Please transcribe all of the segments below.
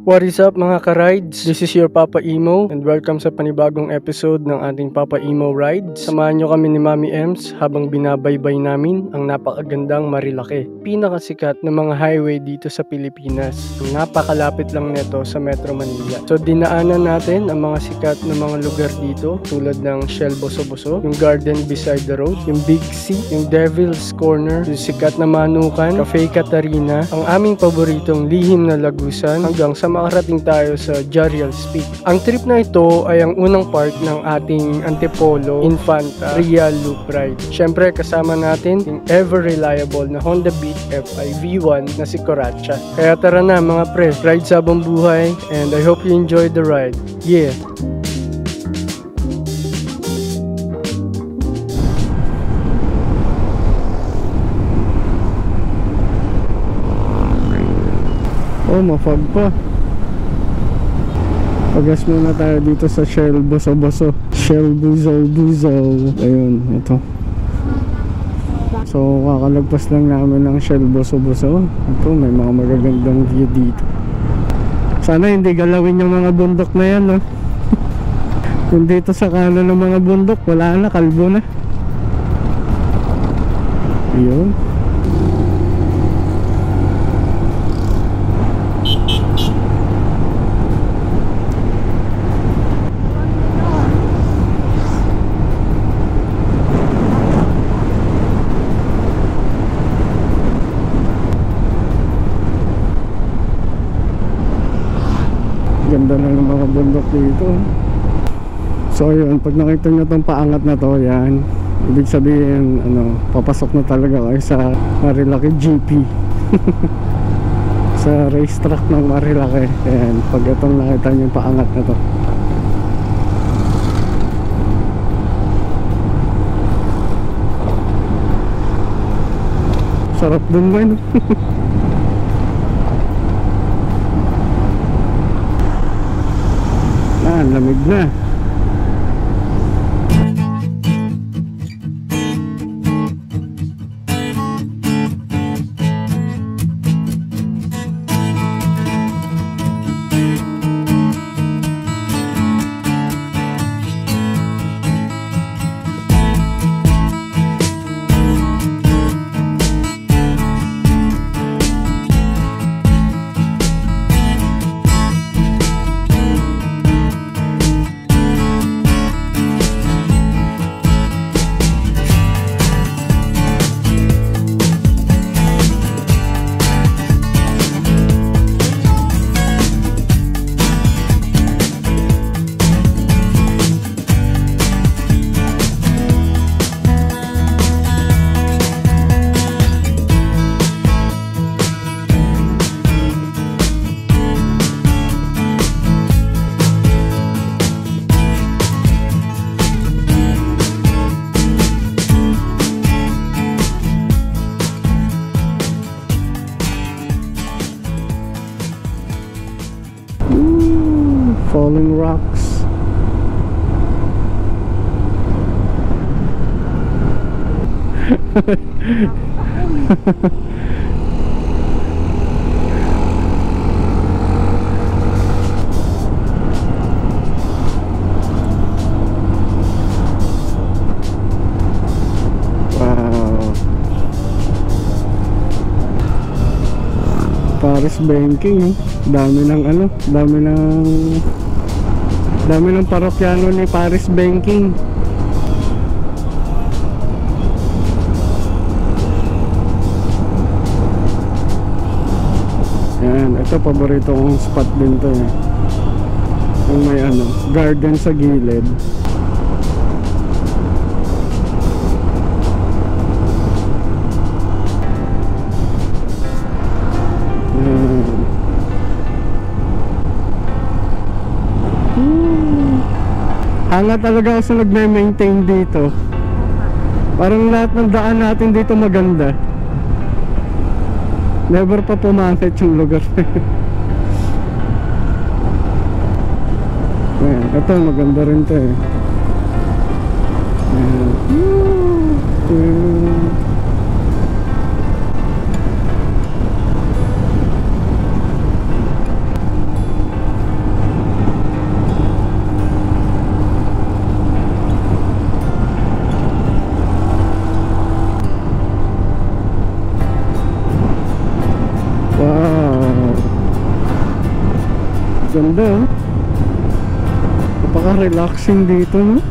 What is up mga ka-rides? This is your Papa Emo and welcome sa panibagong episode ng ating Papa Emo Rides. Samahan nyo kami ni Mami Ems habang binabaybay namin ang napakagandang Marilake, pinakasikat ng mga highway dito sa Pilipinas. Napakalapit lang neto sa Metro Manila. So dinaanan natin ang mga sikat na mga lugar dito tulad ng Shell Boso-Boso, yung Garden Beside the Road, yung Big C, yung Devil's Corner, yung sikat na Manukan, Cafe Catarina, ang aming paboritong Lihim na Lagusan, hanggang sa makarating tayo sa Jarial's Peak. Ang trip na ito ay ang unang part ng ating Antipolo Infanta Real Loop Ride. Syempre kasama natin yung ever reliable na Honda Beat FI V1 na si Coracha. Kaya tara na mga pre, ride sa habang buhay and I hope you enjoy the ride. Yeah! Oh, mafag pa. Pagas muna tayo dito sa Shell Boso-Boso. Shell Buzo-Buzo. Ayun, ito. So, kakalagpas lang namin ng Shell Boso-Boso. Ito, may mga magagandang view dito. Sana hindi galawin yung mga bundok na yan, no? Kung dito sa kanan ng mga bundok, wala na, kalbo na. Ayun. Ganda na ng mga bundok dito. So ayun, pag nakita nyo tong paangat na to, yan, ibig sabihin ano, papasok na talaga kayo sa Marilake GP. Sa racetrack ng Marilake. Ayan, pag itong nakita nyo yung paangat na to. Sarap dun ba yun? Lamig na. Falling rocks. Wow. Paris Banking, dami ng ano, dami ng parokyano ni Paris Banking. Yan, ito paborito kong spot din to eh. Yung may ano, garden sa gilid. Hanga talaga ako sa nagme-maintain dito. Parang lahat ng daan natin dito maganda. Never pa pumangit yung lugar. Ayan, ito maganda rin to eh. Ganda oh. Napaka-relaxing dito, no?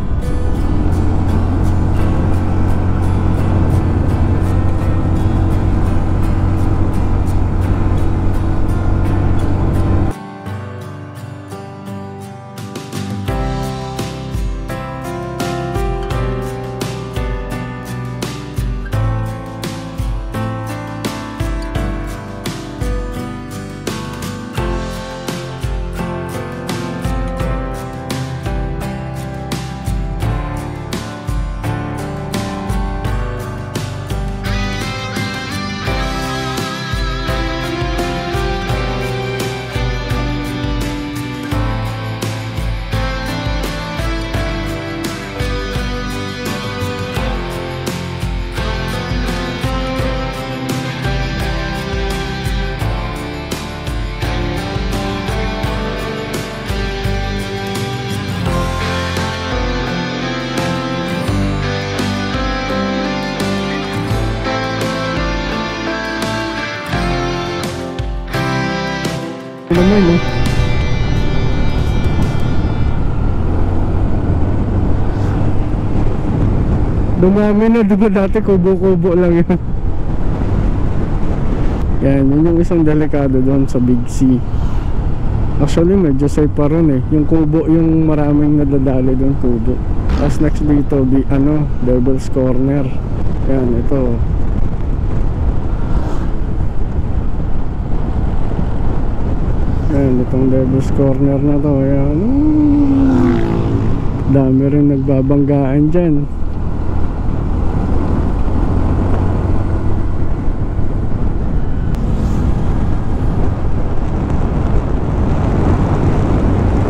Naman eh. Dumami na, diba dati kubo-kubo lang yun. Yan, yun yung isang delikado doon sa Big C. Actually medyo safe pa rin eh. Yung kubo, yung maraming nadadali doon, kubo. Tapos next dito, Devil's Corner. Yan, ito. Ayan, itong Devil's Corner na to. Ayan. Dami rin nagbabanggaan dyan.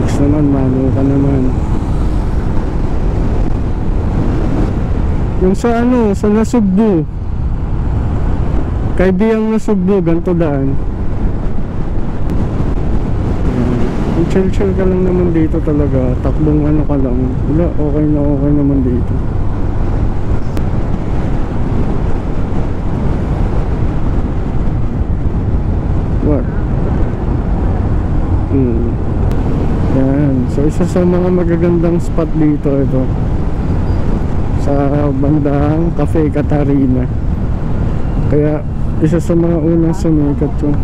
Next naman, manuka naman. Yung sa sa Nasugbu, Kaibiyang Nasugbu, ganito daan. Chill-chill ka lang naman dito talaga. Takbong ka lang. Wala, okay naman dito. What? Yan. So isa sa mga magagandang spot dito ito. Sa bandang Cafe Catarina. Kaya isa sa mga unang sumikat yung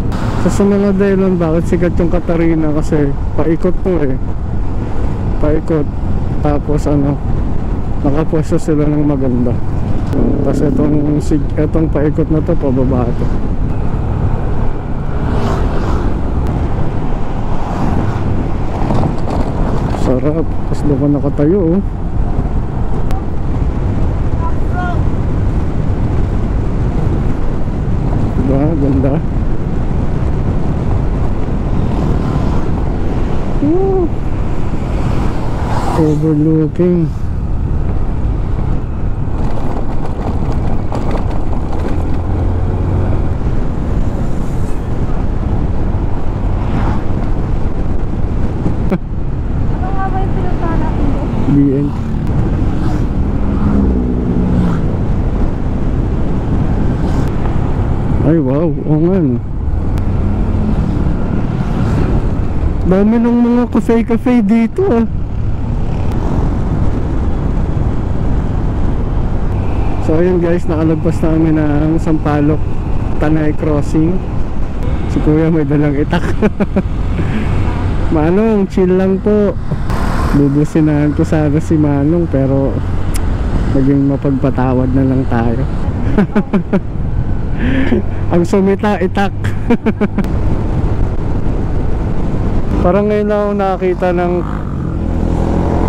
sa mga dahilan bakit sikat yung Catarina kasi paikot to eh. Paikot. Tapos nakapwesto sila ng maganda. Tapos itong paikot na to, pababa to. Sarap. Tapos doon ka nakatayo oh. Diba? Ganda. Overlooking. Ano nga ba yung pinuntahan natin doon? BN. Ay wow, oo nga no. Dami ng mga cafe dito ah. So ayun guys, nakalagpas na kami ng Sampaloc Tanay Crossing. Si kuya may dalang itak. Manong, chill lang po. Bubusinahan ko sana si Manong pero maging mapagpatawad na lang tayo. Ang sumita, itak. Parang ngayon ako nakakita ng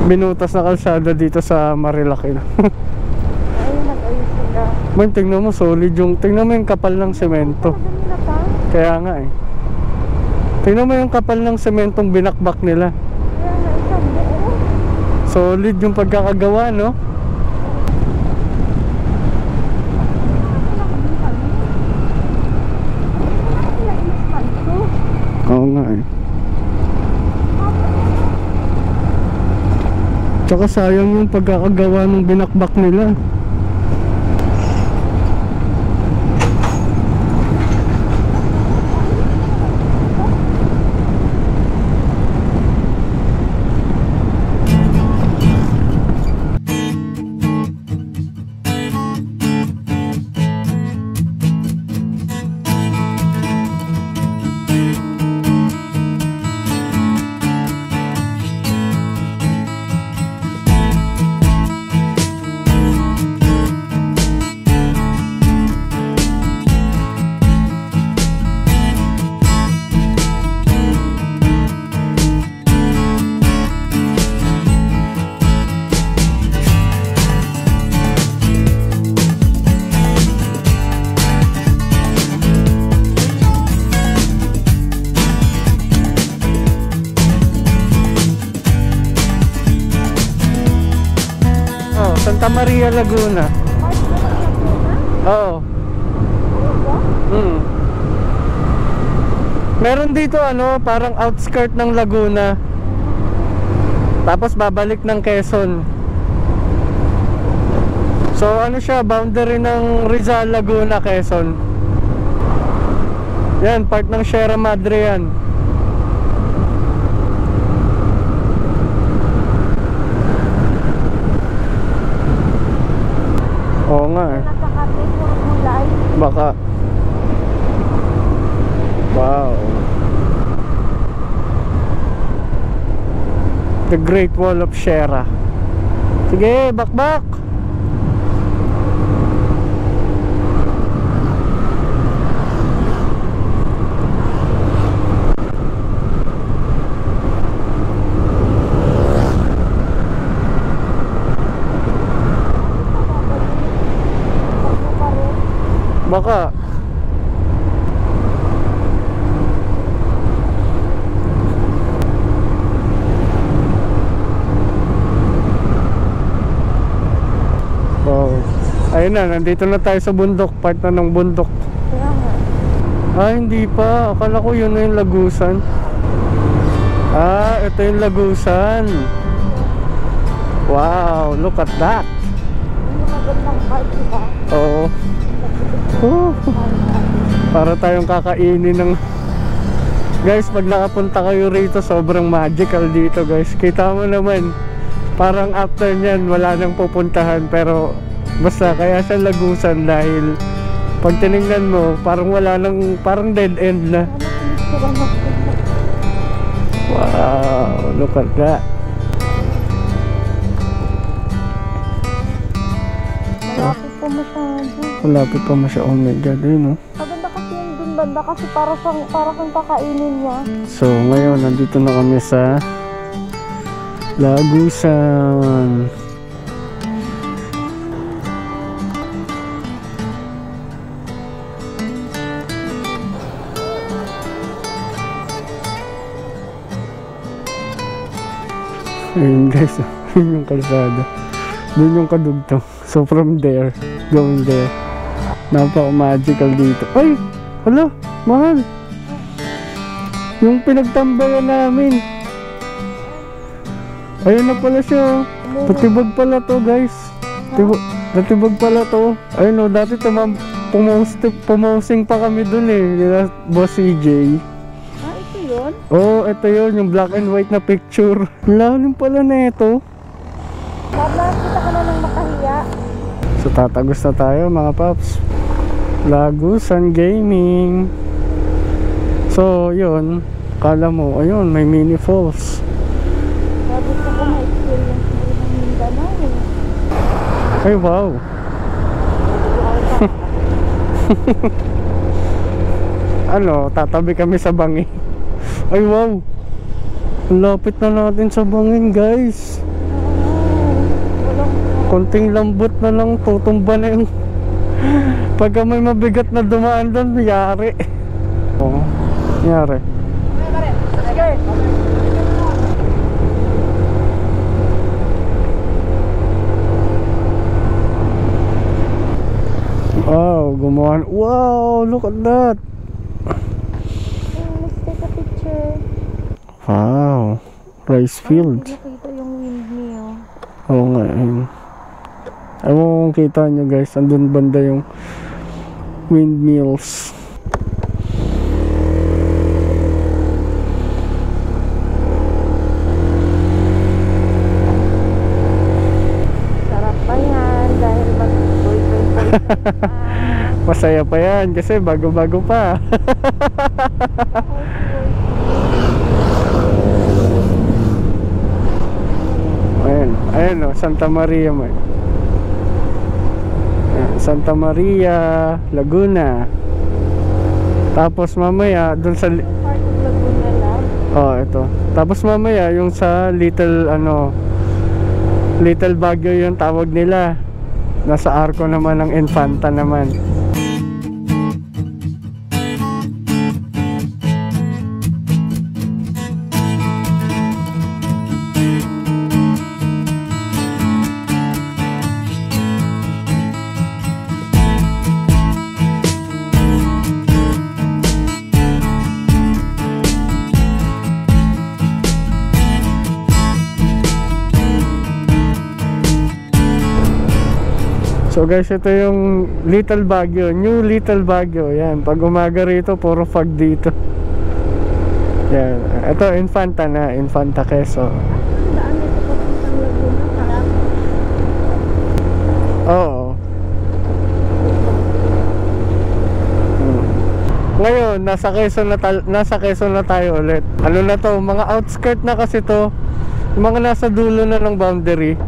binutas na kalsada dito sa Marilaki na. Ayun, nag-ayos sila. Man, tingnan mo solid yung, tingnan mo yung kapal ng semento. Kaya nga eh. Tingnan mo yung kapal ng sementong binakbak nila. Kaya na isang buo. Solid yung pagkakagawa, no? Oo nga eh. Tsaka sayang yung pagkakagawa ng binakbak nila. Santa Maria, Laguna. Part na ng Laguna? Oo. Ano ba? Meron dito ano, parang outskirt ng Laguna. Tapos babalik ng Quezon. So ano siya, boundary ng Rizal, Laguna, Quezon. Yan, part ng Sierra Madre yan. Oo nga eh. Nakakapit ng gulay. Baka. Wow. The Great Wall of Sierra. Sige, bakbak. Baka. Wow. Ayun na, nandito na tayo sa bundok. Part na ng bundok. Kaya nga. Hindi pa. Akala ko yun na yung Lagusan. Ito yung Lagusan. Wow, look at that. Yung magandang part, diba? Oo. Para tayong kakainin ng... Guys, pag nakapunta kayo rito, sobrang magical dito guys. Kita mo naman, parang after nyan wala nang pupuntahan. Pero basta kaya siya Lagusan dahil pag tinignan mo, parang wala nang, parang dead end na. Wow, look at that. Malapit po masyado. Malapit pa mo siya. Oh my god, yun oh. Maganda kasi yung dun banda kasi para kang kakainin niya. So ngayon, nandito na kami sa Lagusan. Ayun guys, yun yung kalsada. Doon yung kadugtong. So from there, going there. Napaka-magical dito. Ay! Hala! Mahal! Yung pinagtambayan namin. Ayun na pala siya. Patibag pala to guys. Natibag pala to. Ayun o, dati pumosting pa kami dun eh. Nila Boss CJ. Ito yun? Oo, ito yun. Yung black and white na picture. Lalim pala na ito. Nakita ka na ng makahiya. So tatagos na tayo mga paps. Lagusan Gaming. So yun, kala mo, ayun, may mini falls. Gusto ko ma-experience mo rin ng Mindanao eh. Ay wow. Ano, tatabi kami sa bangin. Ay wow. Ang lapit na natin sa bangin guys. Konting lambot na lang, tutumba na yung pagka may mabigat na dumaan doon, yari. Oo, yari. Wow, gumawa. Wow, look at that. Let's take a picture. Wow, rice field. Nakita yung windmill. Oo nga, ayun. Ewan ko kung kita nyo guys, andun banda yung windmills. Sarap pa yan dahil mag-boyfriend. Masaya pa yan kasi bago-bago pa. Ayan, ayan o, Santa Maria man. Santa Maria, Laguna. Tapos mamaya dun sa Part of Laguna lang. ito. Tapos mamaya yung sa Little Little Baguio yung tawag nila. Nasa Arco naman ng Infanta naman. So guys, ito yung Little Baguio, New Little Baguio. Yan, pag umaga rito, puro fog dito. Yan, ito Infanta na, Infanta Quezon. Daan nito papuntang Laguna, parang Oo. Ngayon, nasa Quezon na tayo ulit. Ano na to, mga outskirt na kasi to. Mga nasa dulo na ng boundary.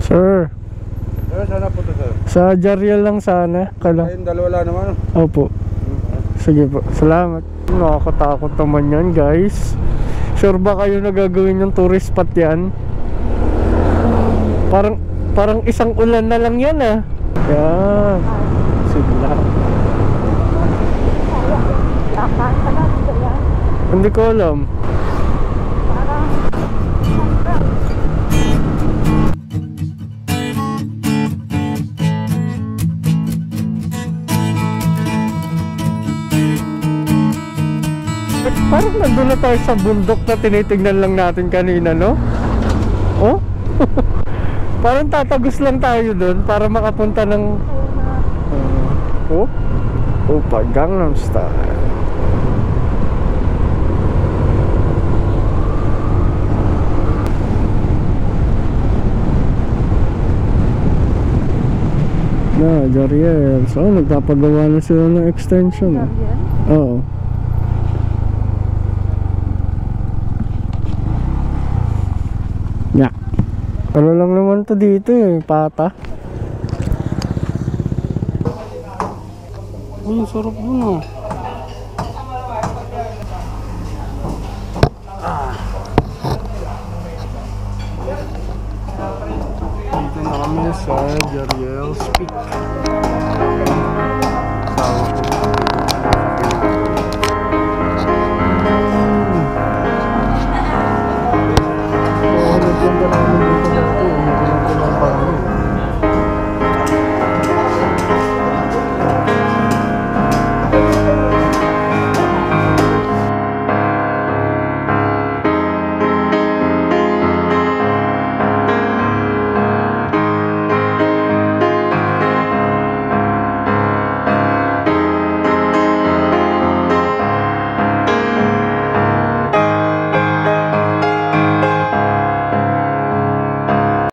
Sir, Sana po to, sir. sa Jariel lang sana. Kayong dalawa lang naman. Opo. Sige po, salamat. Nakakatakot naman yan guys. Sure ba kayo na gagawin yung tourist spot yan? Parang isang ulan na lang yan ah. Yan. Sige lang. lakad. Tagal ba yan? Hindi ko alam. Parang Parang nandun na tayo sa bundok na tinitignan lang natin kanina, no? Oh? Parang tatagos lang tayo dun para makapunta ng... Oh? Opa, Gangnam Style. Na, Jariel. So, nagpapagawa na sila ng extension. yan. Oo. Yeah. Ano lang naman to dito eh, pata. Uy, sarap dun ah.